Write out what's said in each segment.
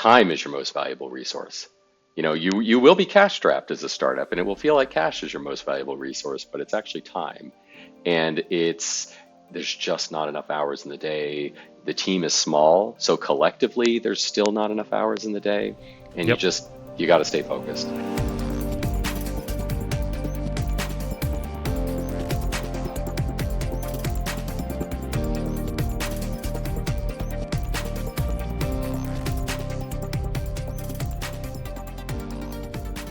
time is your most valuable resource. You will be cash strapped as a startup, and it will feel like cash is your most valuable resource, but it's actually time. And there's just not enough hours in the day. The team is small, so collectively there's still not enough hours in the day, and Yep. you got to stay focused.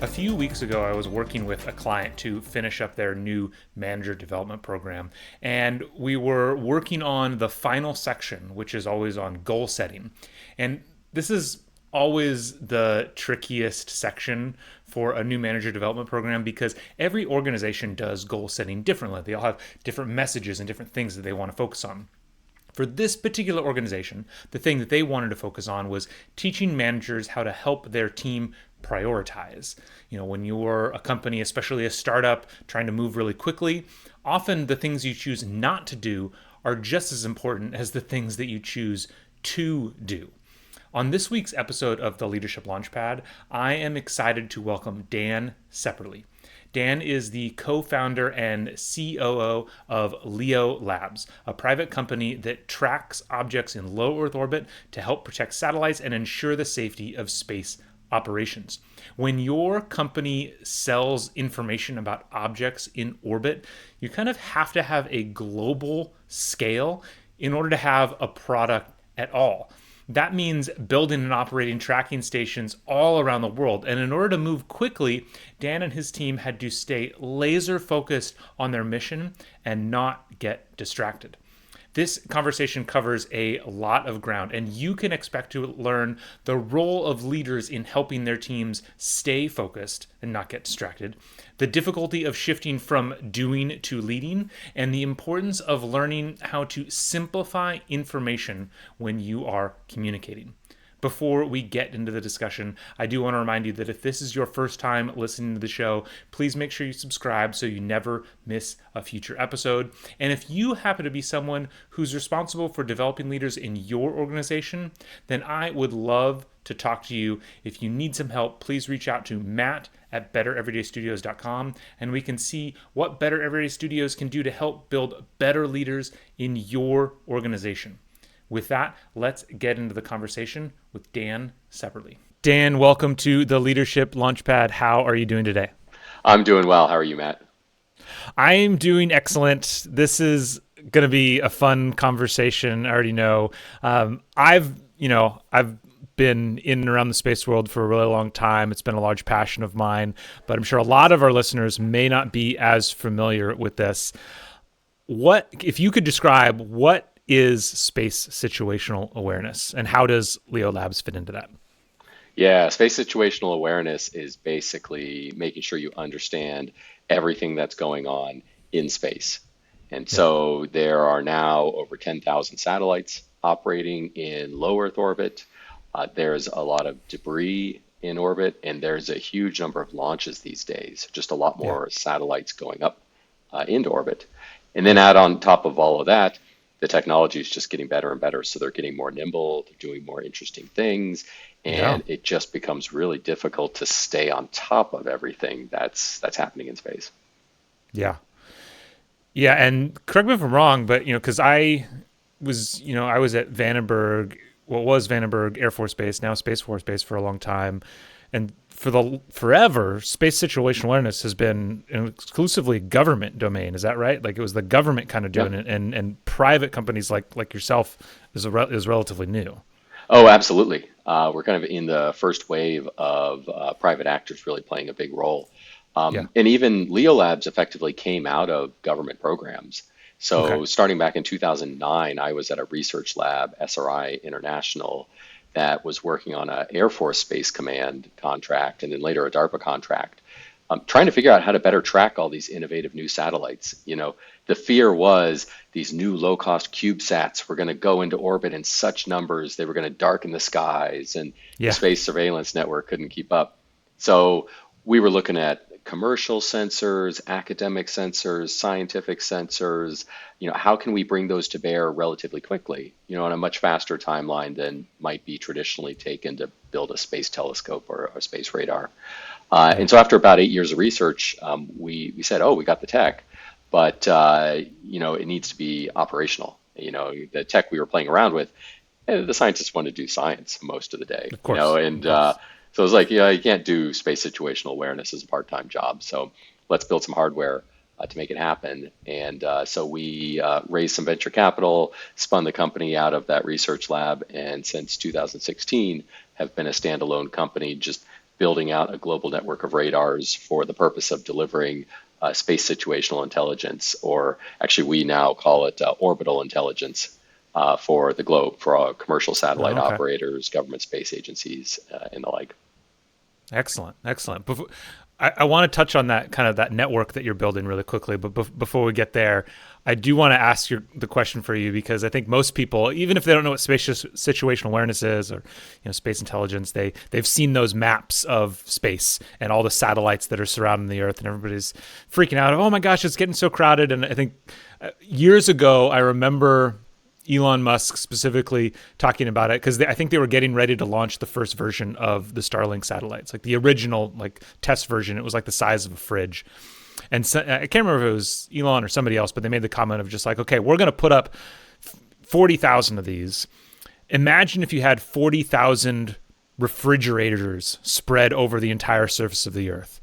A few weeks ago, I was working with a client to finish up their new manager development program. And we were working on the final section, which is always on goal setting. And this is always the trickiest section for a new manager development program because every organization does goal setting differently. They all have different messages and different things that they want to focus on. For this particular organization, the thing that they wanted to focus on was teaching managers how to help their team prioritize. When you're a company, especially a startup, trying to move really quickly, often the things you choose not to do are just as important as the things that you choose to do. On this week's episode of the Leadership Launchpad, I am excited to welcome Dan Ceperley. Dan is the co-founder and COO of LeoLabs, a private company that tracks objects in low Earth orbit to help protect satellites and ensure the safety of space operations. When your company sells information about objects in orbit, you kind of have to have a global scale in order to have a product at all. That means building and operating tracking stations all around the world. And in order to move quickly, Dan and his team had to stay laser focused on their mission and not get distracted. This conversation covers a lot of ground, and you can expect to learn the role of leaders in helping their teams stay focused and not get distracted, the difficulty of shifting from doing to leading, and the importance of learning how to simplify information when you are communicating. Before we get into the discussion, I do want to remind you that if this is your first time listening to the show, please make sure you subscribe so you never miss a future episode. And if you happen to be someone who's responsible for developing leaders in your organization, then I would love to talk to you. If you need some help, please reach out to matt@bettereverydaystudios.com, and we can see what Better Everyday Studios can do to help build better leaders in your organization. With that, let's get into the conversation with Dan Ceperley. Dan, welcome to the Leadership Launchpad. How are you doing today? I'm doing well. How are you, Matt? I'm doing excellent. This is going to be a fun conversation. I already know. I've been in and around the space world for a really long time. It's been a large passion of mine, but I'm sure a lot of our listeners may not be as familiar with this. If you could describe what is space situational awareness, and how does LeoLabs fit into that? Yeah, space situational awareness is basically making sure you understand everything that's going on in space. And so there are now over 10,000 satellites operating in low Earth orbit. There's a lot of debris in orbit, and there's a huge number of launches these days, just a lot more satellites going up into orbit. And then add on top of all of that, the technology is just getting better and better. So they're getting more nimble, they're doing more interesting things, and it just becomes really difficult to stay on top of everything that's happening in space. Yeah. Yeah, and correct me if I'm wrong, but because I was at Vandenberg, what was Vandenberg Air Force Base, now Space Force Base for a long time. And forever, space situational awareness has been an exclusively government domain. Is that right? Like it was the government kind of doing it, and private companies like yourself is relatively new. Oh, absolutely. We're kind of in the first wave of private actors really playing a big role. And even LeoLabs effectively came out of government programs. So starting back in 2009, I was at a research lab, SRI International, that was working on an Air Force Space Command contract and then later a DARPA contract, trying to figure out how to better track all these innovative new satellites. The fear was these new low-cost CubeSats were going to go into orbit in such numbers, they were going to darken the skies, and the space surveillance network couldn't keep up. So we were looking at commercial sensors, academic sensors, scientific sensors. How can we bring those to bear relatively quickly, on a much faster timeline than might be traditionally taken to build a space telescope or a space radar. And Yeah. so after about 8 years of research, we said, oh, we got the tech, but it needs to be operational. The tech we were playing around with, the scientists want to do science most of the day, Of course. and Of course. so it's like, yeah, you can't do space situational awareness as a part-time job. So let's build some hardware to make it happen. And so we raised some venture capital, spun the company out of that research lab, and since 2016 have been a standalone company, just building out a global network of radars for the purpose of delivering space situational intelligence, or actually we now call it orbital intelligence for the globe, for all commercial Oh, satellite okay. operators, government space agencies, and the like. Excellent, excellent. I want to touch on that kind of that network that you're building really quickly, but before we get there, I do want to ask the question for you because I think most people, even if they don't know what space situational awareness is or space intelligence, they've seen those maps of space and all the satellites that are surrounding the Earth, and everybody's freaking out. Oh my gosh, it's getting so crowded! And I think years ago, I remember Elon Musk specifically talking about it because I think they were getting ready to launch the first version of the Starlink satellites, like the original like test version. It was like the size of a fridge, and so, I can't remember if it was Elon or somebody else, but they made the comment of just like, okay, we're going to put up 40,000 of these. Imagine if you had 40,000 refrigerators spread over the entire surface of the Earth.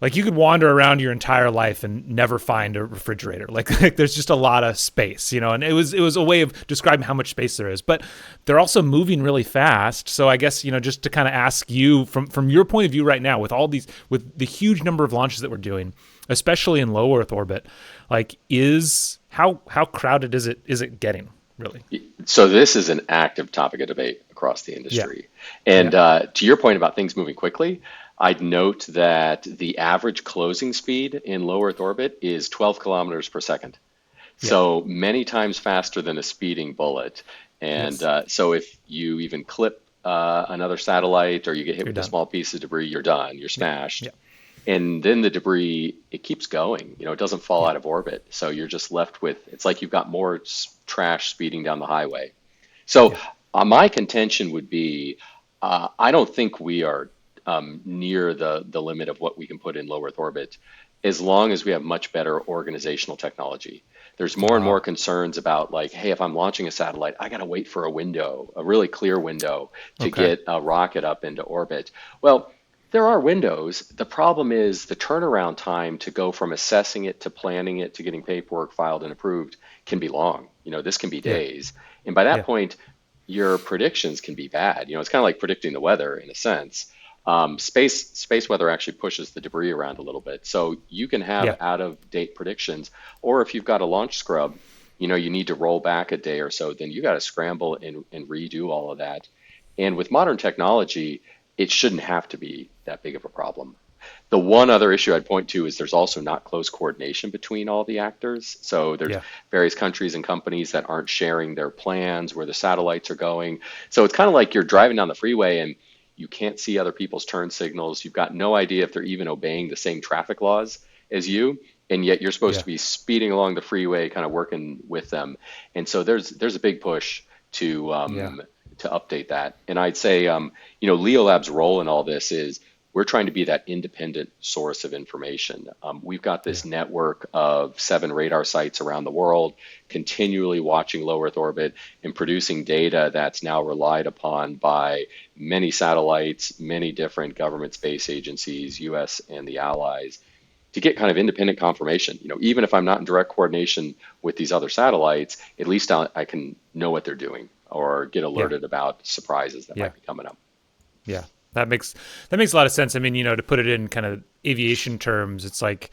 Like you could wander around your entire life and never find a refrigerator. Like there's just a lot of space, and it was a way of describing how much space there is. But they're also moving really fast. So I guess, just to kind of ask you from your point of view right now with all these with the huge number of launches that we're doing, especially in low Earth orbit, like is how crowded is it getting, really? So this is an active topic of debate across the Yeah. industry. And Yeah. to your point about things moving quickly, I'd note that the average closing speed in low Earth orbit is 12 kilometers per second. Yeah. So many times faster than a speeding bullet. And Yes. so if you even clip another satellite or you get hit You're with a done. small piece of debris, you're done, you're Yeah. smashed. Yeah. And then the debris, it keeps going, it doesn't fall Yeah. out of orbit. So you're just left with, it's like you've got more trash speeding down the highway. So Yeah. my contention would be, I don't think we are near the limit of what we can put in low Earth orbit, as long as we have much better organizational technology. There's more and more Ah. concerns about like, hey, if I'm launching a satellite, I got to wait for a window, a really clear window to Okay. get a rocket up into orbit. Well, there are windows. The problem is the turnaround time to go from assessing it to planning it to getting paperwork filed and approved can be long. This can be Yeah. days. And by that Yeah. point, your predictions can be bad. It's kind of like predicting the weather in a sense. Space weather actually pushes the debris around a little bit, so you can have Yeah. out of date predictions. Or if you've got a launch scrub, you need to roll back a day or so, then you got to scramble and redo all of that. And with modern technology, it shouldn't have to be that big of a problem. The one other issue I'd point to is there's also not close coordination between all the actors. So there's Yeah. various countries and companies that aren't sharing their plans where the satellites are going. So it's kind of like you're driving down the freeway and you can't see other people's turn signals. You've got no idea if they're even obeying the same traffic laws as you, and yet you're supposed Yeah. to be speeding along the freeway, kind of working with them. And so there's a big push to Yeah. to update that. And I'd say, LeoLab's role in all this is we're trying to be that independent source of information. We've got Yeah. this network of 7 radar sites around the world, continually watching low Earth orbit and producing data that's now relied upon by many satellites, many different government space agencies, US and the allies, to get kind of independent confirmation. Even if I'm not in direct coordination with these other satellites, at least I can know what they're doing or get Yeah. alerted about surprises that Yeah. might be coming up. Yeah, that makes a lot of sense. I mean, to put it in kind of aviation terms, it's like,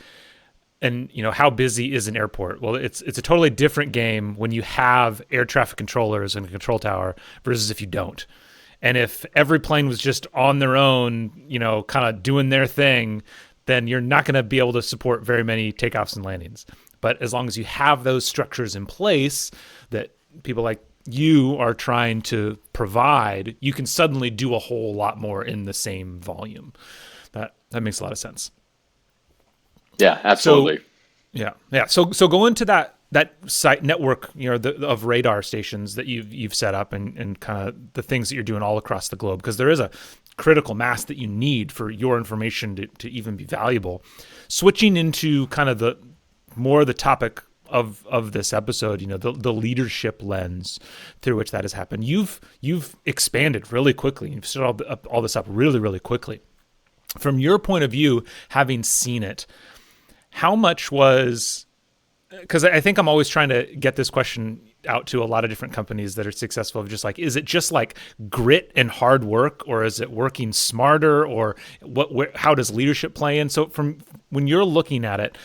and how busy is an airport? Well, it's a totally different game when you have air traffic controllers and a control tower versus if you don't. And if every plane was just on their own, kind of doing their thing, then you're not going to be able to support very many takeoffs and landings. But as long as you have those structures in place that people like you are trying to provide, you can suddenly do a whole lot more in the same volume. That makes a lot of sense. Yeah, So absolutely. yeah. So go into that site network, of radar stations that you've set up, and kind of the things that you're doing all across the globe, because there is a critical mass that you need for your information to even be valuable. Switching into kind of the more the topic of this episode, the leadership lens through which that has happened. You've expanded really quickly. You've set all this up really, really quickly. From your point of view, having seen it, how much was, because I think I'm always trying to get this question out to a lot of different companies that are successful, of just like, is it just like grit and hard work, or is it working smarter, or how does leadership play in? So from when you're looking at it,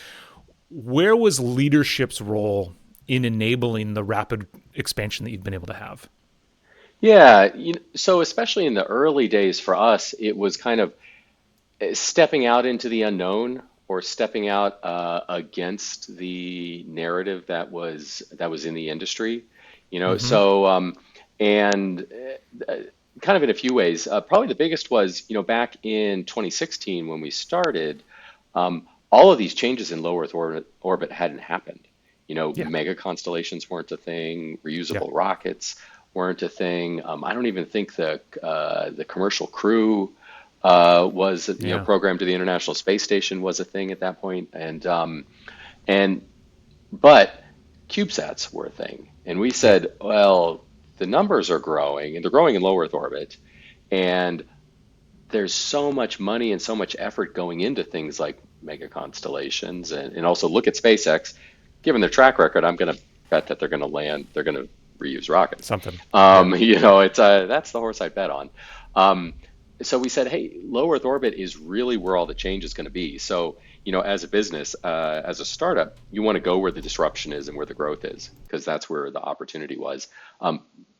where was leadership's role in enabling the rapid expansion that you've been able to have? Yeah, so especially in the early days for us, it was kind of stepping out into the unknown or stepping out against the narrative that was in the industry, Mm-hmm. and kind of in a few ways. Probably the biggest was, back in 2016 when we started, all of these changes in low Earth orbit hadn't happened. Yeah. Mega constellations weren't a thing, Yeah. reusable rockets weren't a thing. I don't even think the commercial crew was, Yeah. programmed to the International Space Station was a thing at that point, and but CubeSats were a thing, and we Yeah. said, well, the numbers are growing, and they're growing in low Earth orbit, and there's so much money and so much effort going into things like mega constellations, and also look at SpaceX. Given their track record, I'm going to bet that they're going to reuse rockets. Something. Yeah. It's that's the horse I bet on. Um, so we said, hey, low Earth orbit is really where all the change is going to be. So, as a business, as a startup, you want to go where the disruption is and where the growth is, because that's where the opportunity was.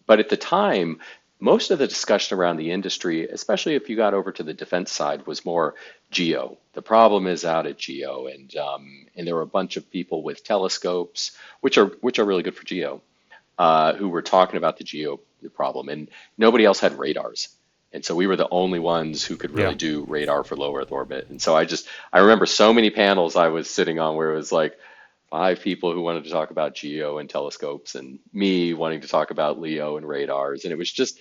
But at the time, most of the discussion around the industry, especially if you got over to the defense side, was more geo. The problem is out at geo, and there were a bunch of people with telescopes, which are really good for geo, who were talking about the geo problem, and nobody else had radars. And so we were the only ones who could really Yeah. do radar for low Earth orbit. And so I remember so many panels I was sitting on where it was like five people who wanted to talk about geo and telescopes, and me wanting to talk about LEO and radars. And it was just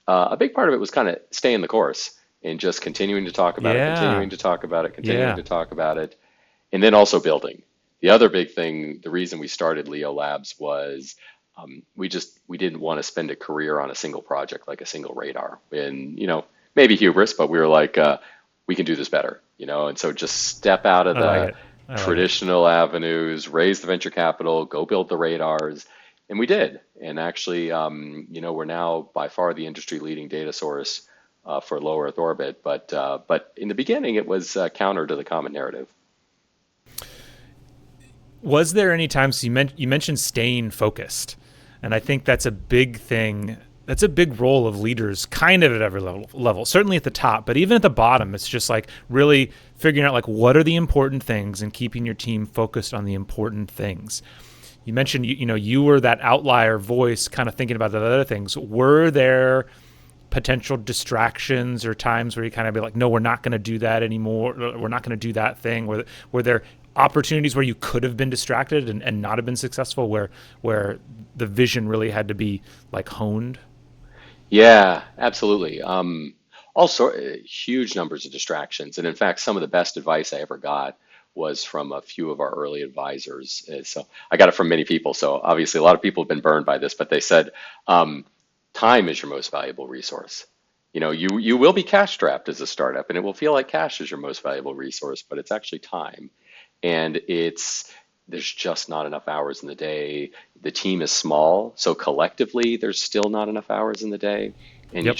a big part of it was kind of staying the course and just continuing to talk about it, Yeah. continuing to talk about it, continuing Yeah. to talk about it, and then also building. The other big thing, the reason we started LeoLabs was we didn't want to spend a career on a single project like a single radar, and maybe hubris, but we were like we can do this better, and so just step out of I like the it. I like it. traditional avenues, raise the venture capital, go build the radars, and we did. And actually, we're now by far the industry leading data source for low Earth orbit, but in the beginning it was counter to the common narrative. Was there any times you mentioned staying focused, and I think that's a big thing. That's a big role of leaders, kind of at every level. Certainly at the top, but even at the bottom, it's just like really figuring out like what are the important things and keeping your team focused on the important things. You mentioned you were that outlier voice, kind of thinking about the other things. Were there potential distractions or times where you kind of be like, no, we're not going to do that anymore. We're not going to do that thing. Were there opportunities where you could have been distracted and not have been successful, where the vision really had to be like honed? Yeah, absolutely. Also, huge numbers of distractions, and in fact, some of the best advice I ever got was from a few of our early advisors. So I got it from many people. So obviously, a lot of people have been burned by this, but they said um, time is your most valuable resource. You will be cash strapped as a startup, and it will feel like cash is your most valuable resource, but it's actually time, and there's just not enough hours in the day. The team is small, so collectively there's still not enough hours in the day, and Yep.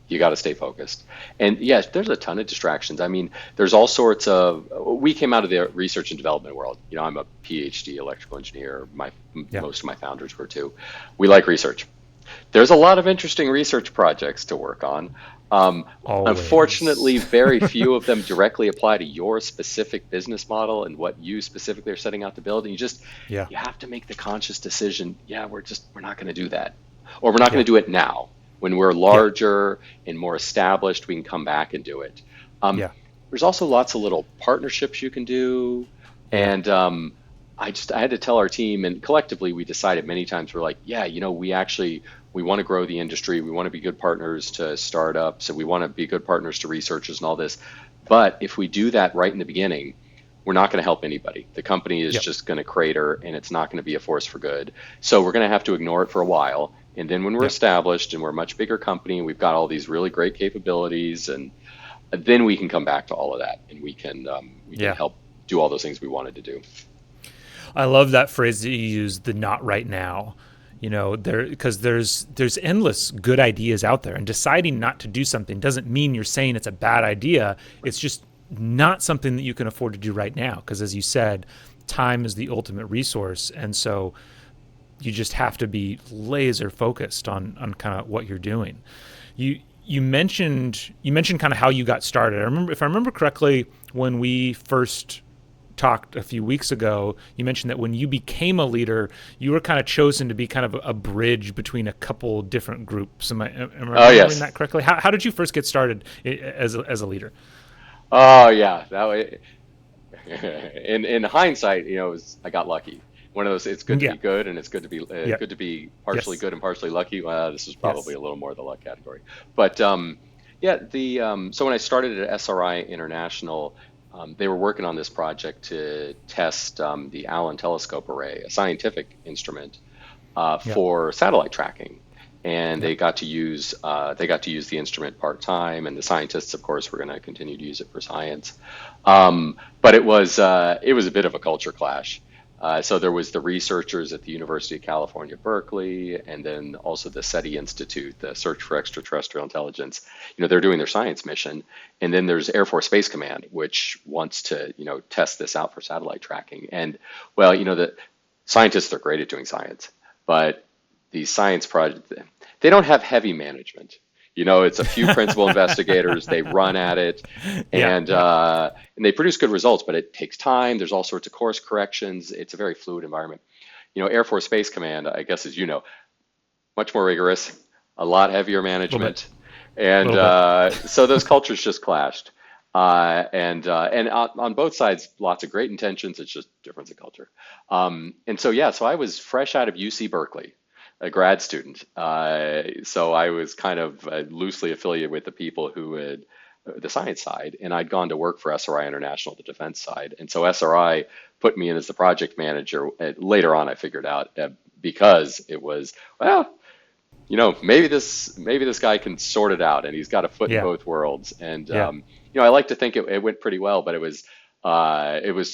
you got to stay focused. And yes, there's a ton of distractions. I mean, there's all sorts of. We came out of the research and development world. I'm a PhD electrical engineer. Yeah. Most of my founders were too. We like research. There's a lot of interesting research projects to work on. Unfortunately, Always. very few of them directly apply to your specific business model and what you specifically are setting out to build. And Yeah. you have to make the conscious decision. Yeah, we're not going to do that, or we're not going Yeah. to do it now. When we're Yeah. larger and more established, we can come back and do it. Um, Yeah. there's also lots of little partnerships you can do. Yeah. And I had to tell our team, and collectively we decided many times, we're like, yeah, we want to grow the industry. We want to be good partners to startups, and we want to be good partners to researchers and all this. But if we do that right in the beginning, we're not going to help anybody. The company is Yep. just going to crater, and it's not going to be a force for good. So we're going to have to ignore it for a while. And then when we're Yep. established and we're a much bigger company, and we've got all these really great capabilities, and then we can come back to all of that, and we can Yeah. help do all those things we wanted to do. I love that phrase that you use, the not right now. You know, there because there's endless good ideas out there, and deciding not to do something doesn't mean you're saying it's a bad idea. It's just not something that you can afford to do right now. Because as you said, time is the ultimate resource, and so you just have to be laser focused on kind of what you're doing. You mentioned kind of how you got started. I remember, if I remember correctly, when we first talked a few weeks ago, you mentioned that when you became a leader, you were kind of chosen to be kind of a bridge between a couple different groups. Am I Oh remembering yes. that correctly? How did you first get started as a leader? Oh yeah. That way. In hindsight, I got lucky. One of those. It's good to Yeah. be good, and it's Yeah. good to be partially Yes. good and partially lucky. Well, this is probably Yes. a little more the luck category. But yeah, the so when I started at SRI International, they were working on this project to test the Allen Telescope Array, a scientific instrument Yep. for satellite tracking, and Yep. they got to use the instrument part time, and the scientists, of course, were going to continue to use it for science. But it was a bit of a culture clash. So there was the researchers at the University of California, Berkeley, and then also the SETI Institute, the Search for Extraterrestrial Intelligence. They're doing their science mission, and then there's Air Force Space Command, which wants to, test this out for satellite tracking. And well, the scientists are great at doing science, but these science projects, they don't have heavy management. It's a few principal investigators. They run at it, Yeah. Yeah. and they produce good results. But it takes time. There's all sorts of course corrections. It's a very fluid environment. Air Force Space Command, I guess, as you know, much more rigorous, a lot heavier A little bit. management, A and little bit. so those cultures just clashed. And on both sides, lots of great intentions. It's just difference in culture. And so yeah, so I was fresh out of UC Berkeley, a grad student. So I was kind of loosely affiliated with the people who had the science side, and I'd gone to work for SRI International, the defense side. And so SRI put me in as the project manager. Later on, I figured out because it was, well, maybe this guy can sort it out, and he's got a foot in Yeah. both worlds. And Yeah. I like to think it went pretty well, but it was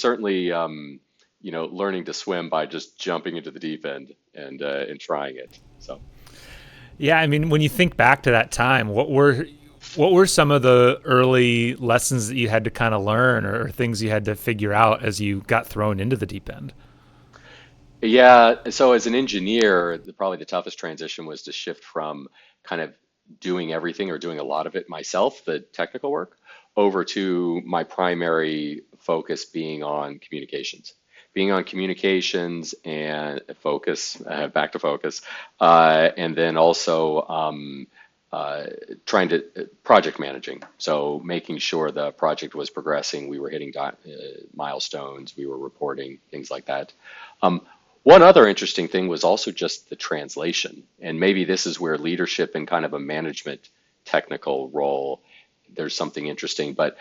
certainly learning to swim by just jumping into the deep end and trying it. So Yeah, I mean, when you think back to that time, what were some of the early lessons that you had to kind of learn, or things you had to figure out as you got thrown into the deep end? yeah, so as an engineer, probably the toughest transition was to shift from kind of doing everything or doing a lot of it myself, the technical work, over to my primary focus being on communications and focus, back to focus, and then also uh, trying to project managing. So making sure the project was progressing, we were hitting milestones, we were reporting things like that. Um, One other interesting thing was also just the translation, and maybe this is where leadership in kind of a management technical role, there's something interesting. But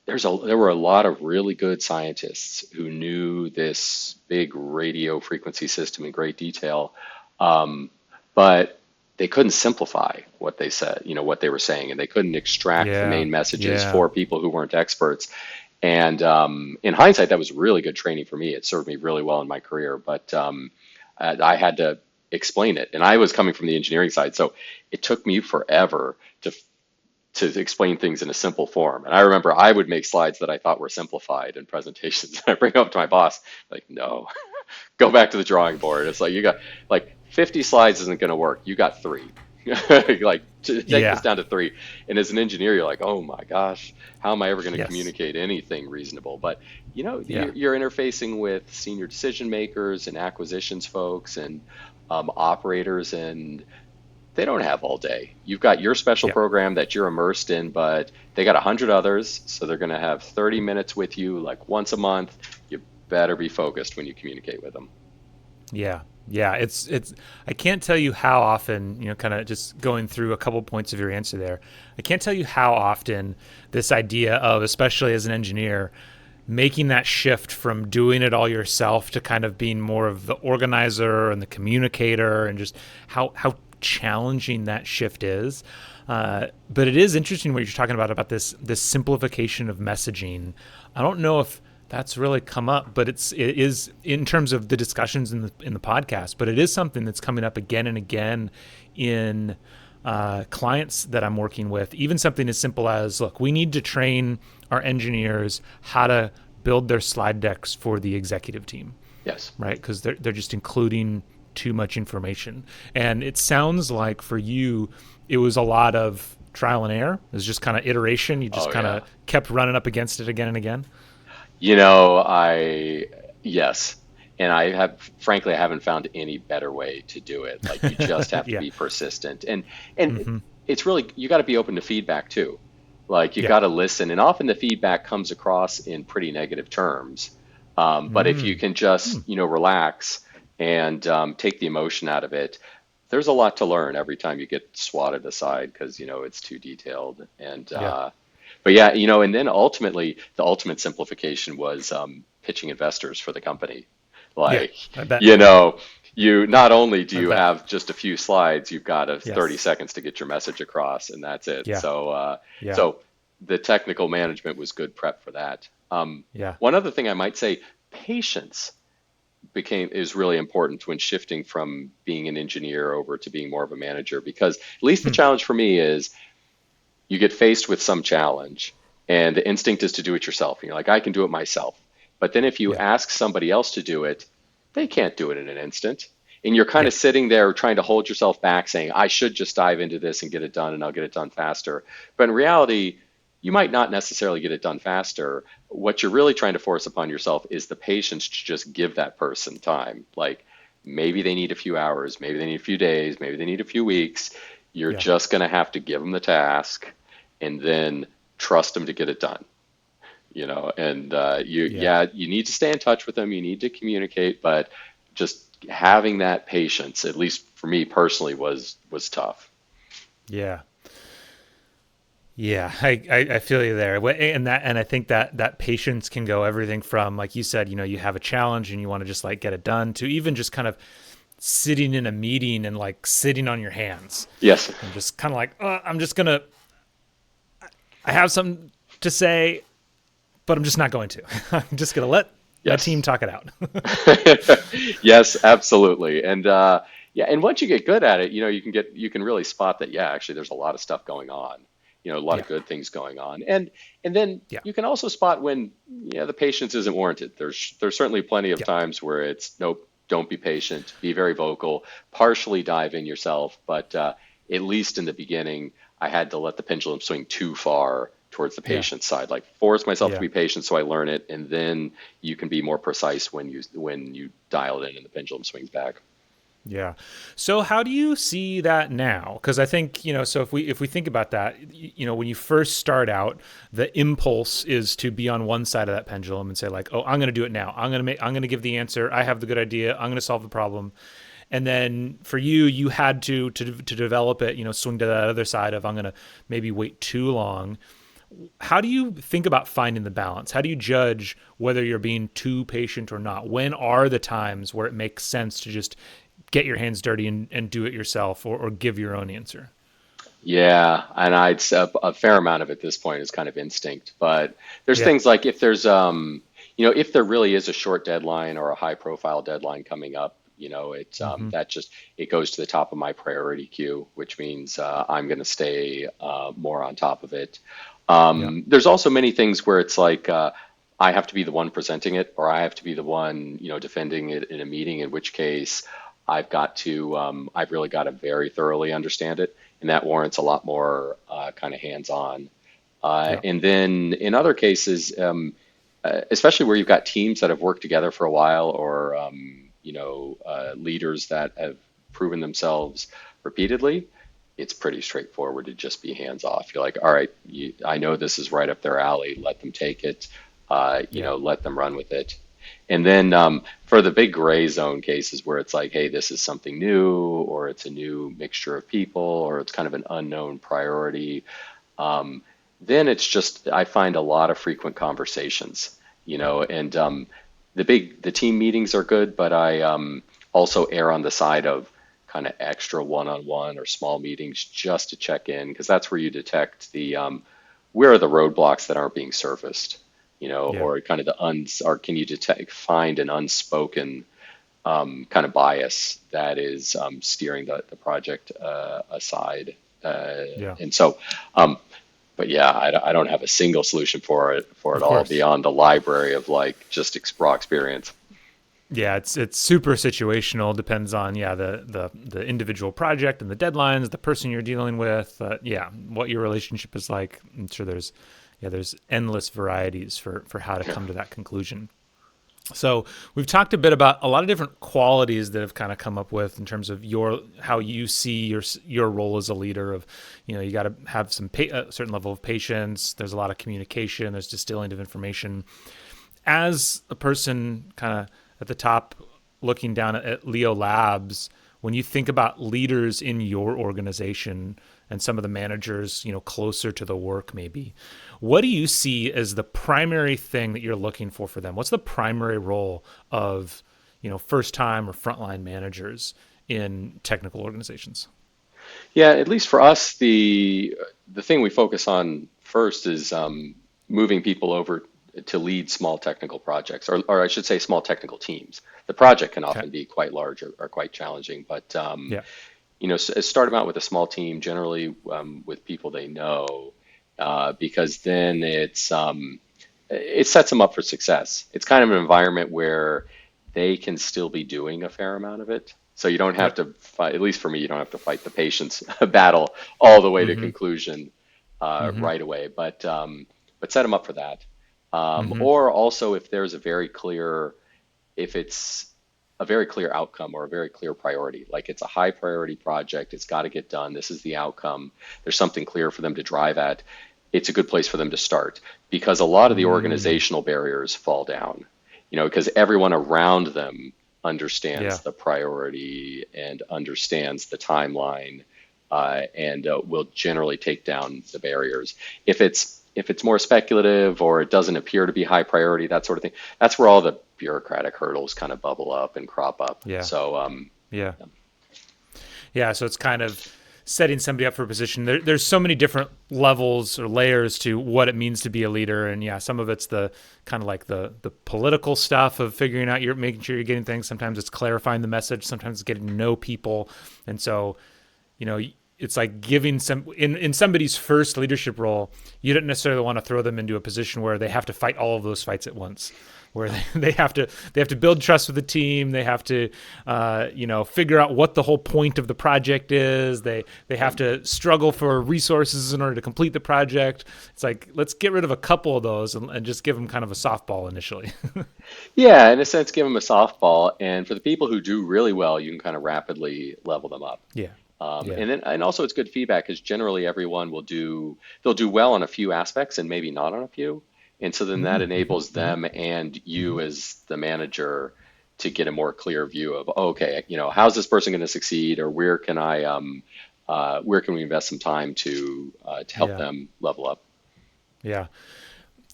there were a lot of really good scientists who knew this big radio frequency system in great detail, um, but they couldn't simplify what they said, what they were saying, and they couldn't extract the Yeah. main messages Yeah. for people who weren't experts. And in hindsight, that was really good training for me. It served me really well in my career, but I had to explain it, and I was coming from the engineering side, so it took me forever to explain things in a simple form. And I remember I would make slides that I thought were simplified in presentations. I bring up to my boss, like, no, go back to the drawing board. It's like, you got like 50 slides isn't going to work. You got three. Like, to take this Yeah. down to three. And as an engineer, you're like, oh my gosh, how am I ever going to Yes. communicate anything reasonable? But Yeah. you're interfacing with senior decision makers and acquisitions folks and operators, and they don't have all day. You've got your special Yeah. program that you're immersed in, but they got 100 others, so they're going to have 30 minutes with you like once a month. You better be focused when you communicate with them. Yeah. Yeah, it's I can't tell you how often, kind of just going through a couple points of your answer there. I can't tell you how often this idea of, especially as an engineer, making that shift from doing it all yourself to kind of being more of the organizer and the communicator, and just how challenging that shift is. But it is interesting what you're talking about this simplification of messaging. I don't know if that's really come up, but it is in terms of the discussions in the podcast. But it is something that's coming up again and again in clients that I'm working with. Even something as simple as, look, we need to train our engineers how to build their slide decks for the executive team, Yes. right? Because they're just including too much information. And it sounds like for you, it was a lot of trial and error. It was just kind of iteration. You just Oh kind yeah. of kept running up against it again and again. You know, yes. And frankly, I haven't found any better way to do it. Like you just have to Yeah. be persistent. And Mm-hmm. it's really, you got to be open to feedback too. Like you Yeah. got to listen. And often the feedback comes across in pretty negative terms. But if you Mm. can just, relax and take the emotion out of it, there's a lot to learn every time you get swatted aside because, it's too detailed. Yeah. But yeah, and then ultimately, the ultimate simplification was pitching investors for the company. Yeah. Like, I bet. you know, you not only do I you bet. have just a few slides, you've got a 30 Yes. seconds to get your message across, and that's it. Yeah. Yeah. So the technical management was good prep for that. Yeah. One other thing I might say, patience is really important when shifting from being an engineer over to being more of a manager, because at least the Hmm. challenge for me is you get faced with some challenge and the instinct is to do it yourself. And you're like, I can do it myself. But then if you Yeah. ask somebody else to do it, they can't do it in an instant. And you're kind Yeah. of sitting there trying to hold yourself back saying, I should just dive into this and get it done and I'll get it done faster. But in reality, you might not necessarily get it done faster. What you're really trying to force upon yourself is the patience to just give that person time. Like maybe they need a few hours, maybe they need a few days, maybe they need a few weeks. You're Yeah. just going to have to give them the task and then trust them to get it done. And Yeah. you need to stay in touch with them. You need to communicate, but just having that patience, at least for me personally, was tough. Yeah. Yeah, I feel you there, and I think that patience can go everything from, like you said, you have a challenge and you want to just like get it done, to even just kind of sitting in a meeting and like sitting on your hands Yes, and just kind of like, I'm just gonna, I have something to say, but I'm just not going to. I'm just gonna let my team yes, talk it out. yes, absolutely. And yeah, and once you get good at it, you can really spot that. Yeah, actually, there's a lot of stuff going on. A lot Yeah, of good things going on, and then yeah, you can also spot when the patience isn't warranted. There's certainly plenty of yeah, times where it's nope, don't be patient, be very vocal, partially dive in yourself, but at least in the beginning, I had to let the pendulum swing too far towards the yeah, patient side, like force myself to yeah. be patient so I learn it, and then you can be more precise when you dial it in and the pendulum swings back. Yeah. So how do you see that now? Because I think, so if we think about that, when you first start out, the impulse is to be on one side of that pendulum and say like, "Oh, I'm going to do it now. I'm going to give the answer. I have the good idea. I'm going to solve the problem." And then for you, you had to develop it, swing to that other side of, I'm going to maybe wait too long. How do you think about finding the balance? How do you judge whether you're being too patient or not? When are the times where it makes sense to just get your hands dirty and do it yourself, or give your own answer? Yeah, and I'd say a fair amount of it at this point is kind of instinct, but there's Yeah. things like if there's if there really is a short deadline or a high profile deadline coming up, it's Mm-hmm. that just it goes to the top of my priority queue, which means I'm going to stay more on top of it. Yeah. There's also many things where it's like I have to be the one presenting it, or I have to be the one, defending it in a meeting, in which case I've really got to very thoroughly understand it, and that warrants a lot more kind of hands-on. Yeah. And then in other cases, especially where you've got teams that have worked together for a while, or leaders that have proven themselves repeatedly, it's pretty straightforward to just be hands off. You're like, all right, I know this is right up their alley. Let them take it. Yeah. Let them run with it. And then for the big gray zone cases where it's like, hey, this is something new, or it's a new mixture of people, or it's kind of an unknown priority, um, then it's just, I find a lot of frequent conversations, and the team meetings are good, but I also err on the side of kind of extra one-on-one or small meetings just to check in, because that's where you detect where are the roadblocks that aren't being surfaced, Yeah. or kind of or can you find an unspoken kind of bias that is steering the project aside. Yeah. And so, um, but yeah, I don't have a single solution for it Of all course. beyond the library of like just raw experience. Yeah, it's super situational. Depends on, yeah, the individual project and the deadlines, the person you're dealing with. Yeah, what your relationship is like. I'm sure there's endless varieties for how to come to that conclusion. So we've talked a bit about a lot of different qualities that have kind of come up with in terms of how you see your role as a leader. Of, you got to have a certain level of patience. There's a lot of communication. There's distilling of information. As a person kind of at the top looking down at LeoLabs, when you think about leaders in your organization and some of the managers, closer to the work maybe, what do you see as the primary thing that you're looking for them? What's the primary role of, first time or frontline managers in technical organizations? Yeah, at least for us, the thing we focus on first is moving people over to lead small technical projects, or I should say, small technical teams. The project can Okay. often be quite large or quite challenging, but Yeah. start them out with a small team, generally with people they know, because then it sets them up for success. It's kind of an environment where they can still be doing a fair amount of it. So you don't have Yep. to fight, at least for me, you don't have to fight the patience battle all the way to Mm-hmm. conclusion Mm-hmm. right away. But set them up for that. Mm-hmm. Or also if it's a very clear outcome or a very clear priority, like it's a high priority project, it's got to get done. This is the outcome. There's something clear for them to drive at. It's a good place for them to start because a lot of the Mm. organizational barriers fall down, because everyone around them Yeah. understands the priority and understands the timeline, and will generally take down the barriers. If it's more speculative or it doesn't appear to be high priority, that sort of thing, that's where all the bureaucratic hurdles kind of bubble up and crop up. Yeah. So Yeah. Yeah, so it's kind of setting somebody up for a position. There's so many different levels or layers to what it means to be a leader, and yeah, some of it's the kind of like the political stuff of figuring out you're making sure you're getting things. Sometimes it's clarifying the message. Sometimes it's getting to know people, and so you know it's like giving in somebody's first leadership role, you don't necessarily want to throw them into a position where they have to fight all of those fights at once, where they have to build trust with the team. They have to figure out what the whole point of the project is. They have to struggle for resources in order to complete the project. It's like, let's get rid of a couple of those and just give them kind of a softball initially. yeah, in a sense, give them a softball, and for the people who do really well, you can kind of rapidly level them up. Yeah. Yeah. And also it's good feedback because generally everyone they'll do well on a few aspects and maybe not on a few. And so then that Mm-hmm. enables Mm-hmm. them and Mm-hmm. you as the manager to get a more clear view of, oh, okay, how's this person going to succeed, or where can we invest some time to help Yeah. them level up? Yeah.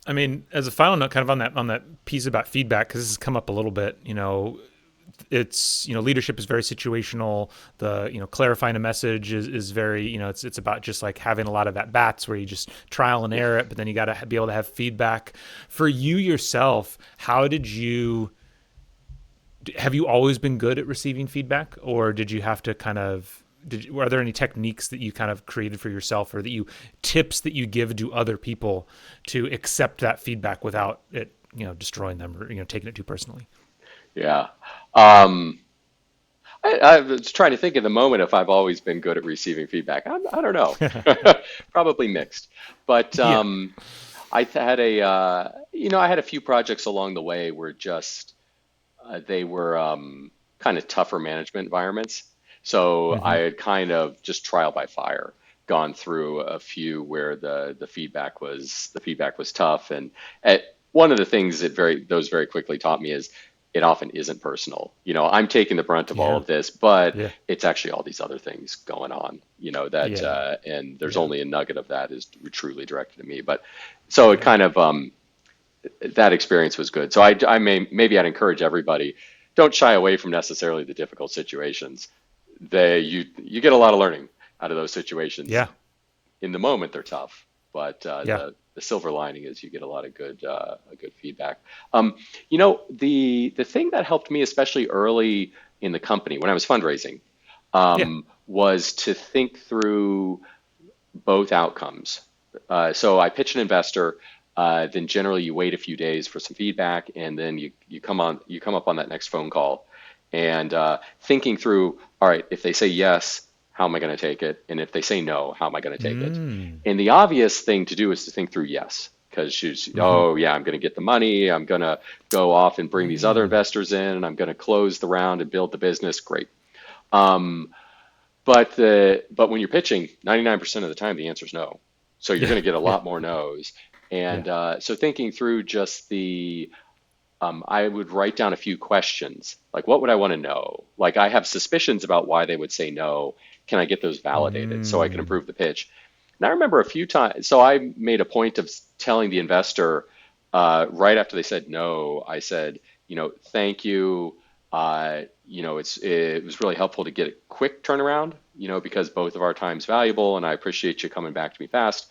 I mean, as a final note, kind of on that piece about feedback, because this has come up a little bit. It's leadership is very situational. The clarifying a message is very it's about just like having a lot of at bats where you just trial and Yeah. error it, but then you got to be able to have feedback. For you yourself, how did you have you always been good at receiving feedback, or did you have to kind of are there any techniques that you kind of created for yourself, or that you tips that you give to other people to accept that feedback without it destroying them, or taking it too personally? Yeah. Um, I was trying to think in the moment if I've always been good at receiving feedback. I don't know. Probably mixed. But Yeah. I had a few projects along the way where just they were kind of tougher management environments. So I Mm-hmm. had kind of just trial by fire gone through a few where the feedback was tough, and at one of the things that those very quickly taught me is it often isn't personal. I'm taking the brunt of all Yeah. of this, but Yeah. it's actually all these other things going on, that, Yeah. and there's Yeah. only a nugget of that is truly directed at me. But so it Yeah. kind of, that experience was good. So maybe I'd encourage everybody, don't shy away from necessarily the difficult situations. You get a lot of learning out of those situations. Yeah. In the moment, they're tough, but Yeah. the silver lining is you get a lot of good feedback. The thing that helped me, especially early in the company when I was fundraising, Yeah. was to think through both outcomes. So I pitch an investor, then generally you wait a few days for some feedback, and then you come up on that next phone call, and thinking through, all right, if they say yes, how am I going to take it? And if they say no, how am I going to take it? Mm. And the obvious thing to do is to think through yes, because Mm-hmm. oh yeah, I'm going to get the money, I'm going to go off and bring these other Mm. investors in, and I'm going to close the round and build the business. Great. But when you're pitching, 99% of the time the answer is no. So you're Yeah. going to get a Yeah. lot more no's. Yeah. And so thinking through just I would write down a few questions, like what would I want to know? Like I have suspicions about why they would say no. Can I get those validated so I can Mm. improve the pitch? And I remember a few times, so I made a point of telling the investor right after they said no, I said, thank you. It was really helpful to get a quick turnaround, because both of our time's valuable, and I appreciate you coming back to me fast.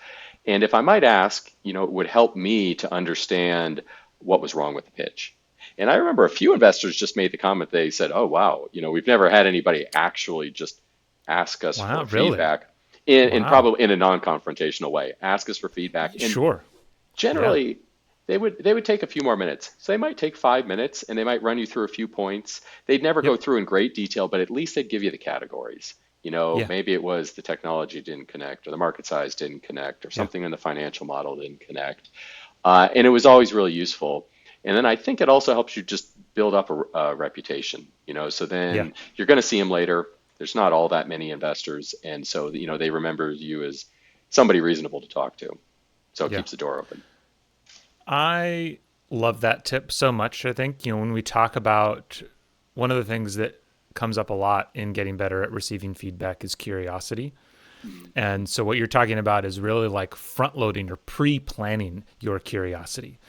And if I might ask, it would help me to understand what was wrong with the pitch. And I remember a few investors just made the comment. They said, "Oh wow, we've never had anybody actually just ask us Wow. for Really? feedback in Wow. probably in a non-confrontational way. Ask us for feedback." And Sure. Yeah. generally they would take a few more minutes. So they might take 5 minutes and they might run you through a few points. They'd never go Yep. through in great detail, but at least they'd give you the categories. Yeah. Maybe it was the technology didn't connect or the market size didn't connect or Yeah. something in the financial model didn't connect. And it was always really useful. And then I think it also helps you just build up a reputation, so Yeah. then you're going to see them later. There's not all that many investors. And so, they remember you as somebody reasonable to talk to. So it Yeah. keeps the door open. I love that tip so much. I think, when we talk about one of the things that comes up a lot in getting better at receiving feedback is curiosity. And so what you're talking about is really like front loading or pre-planning your curiosity.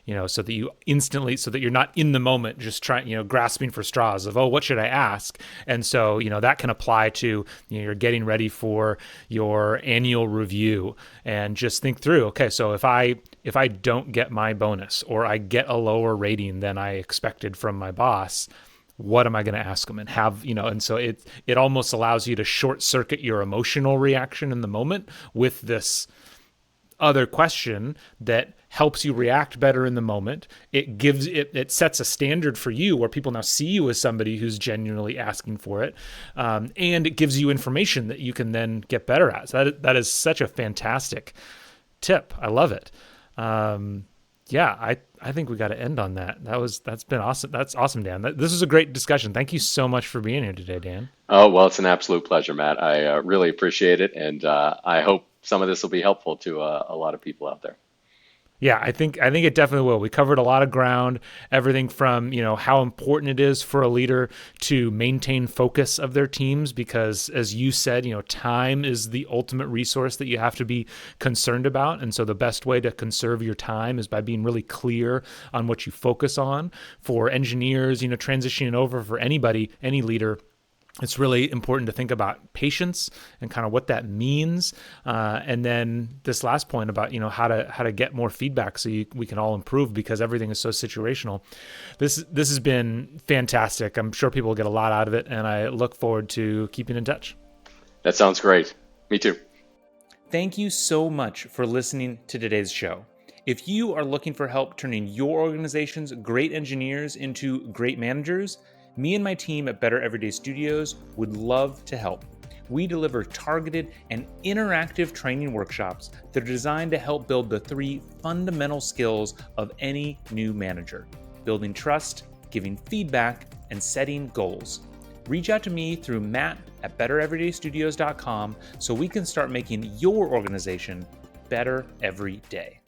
So that so that you're not in the moment just trying, grasping for straws of, oh, what should I ask? And so, that can apply to, you're getting ready for your annual review and just think through, okay, so if I don't get my bonus or I get a lower rating than I expected from my boss, what am I going to ask them and have, and so it almost allows you to short circuit your emotional reaction in the moment with this other question that helps you react better in the moment. It sets a standard for you where people now see you as somebody who's genuinely asking for it, and it gives you information that you can then get better at. So that is such a fantastic tip. I love it. Yeah, I think we got to end on that. That's been awesome. That's awesome, Dan. This is a great discussion. Thank you so much for being here today, Dan. Oh, well, it's an absolute pleasure, Matt. I really appreciate it. And I hope some of this will be helpful to a lot of people out there. Yeah, I think it definitely will. We covered a lot of ground, everything from, how important it is for a leader to maintain focus of their teams because as you said, time is the ultimate resource that you have to be concerned about. And so the best way to conserve your time is by being really clear on what you focus on. For engineers, transitioning over, for anybody, any leader, it's really important to think about patience and kind of what that means, and then this last point about how to get more feedback so we can all improve because everything is so situational. This has been fantastic. I'm sure people will get a lot out of it, and I look forward to keeping in touch. That sounds great. Me too. Thank you so much for listening to today's show. If you are looking for help turning your organization's great engineers into great managers, me and my team at Better Everyday Studios would love to help. We deliver targeted and interactive training workshops that are designed to help build the 3 fundamental skills of any new manager: building trust, giving feedback, and setting goals. Reach out to me through matt@bettereverydaystudios.com so we can start making your organization better every day.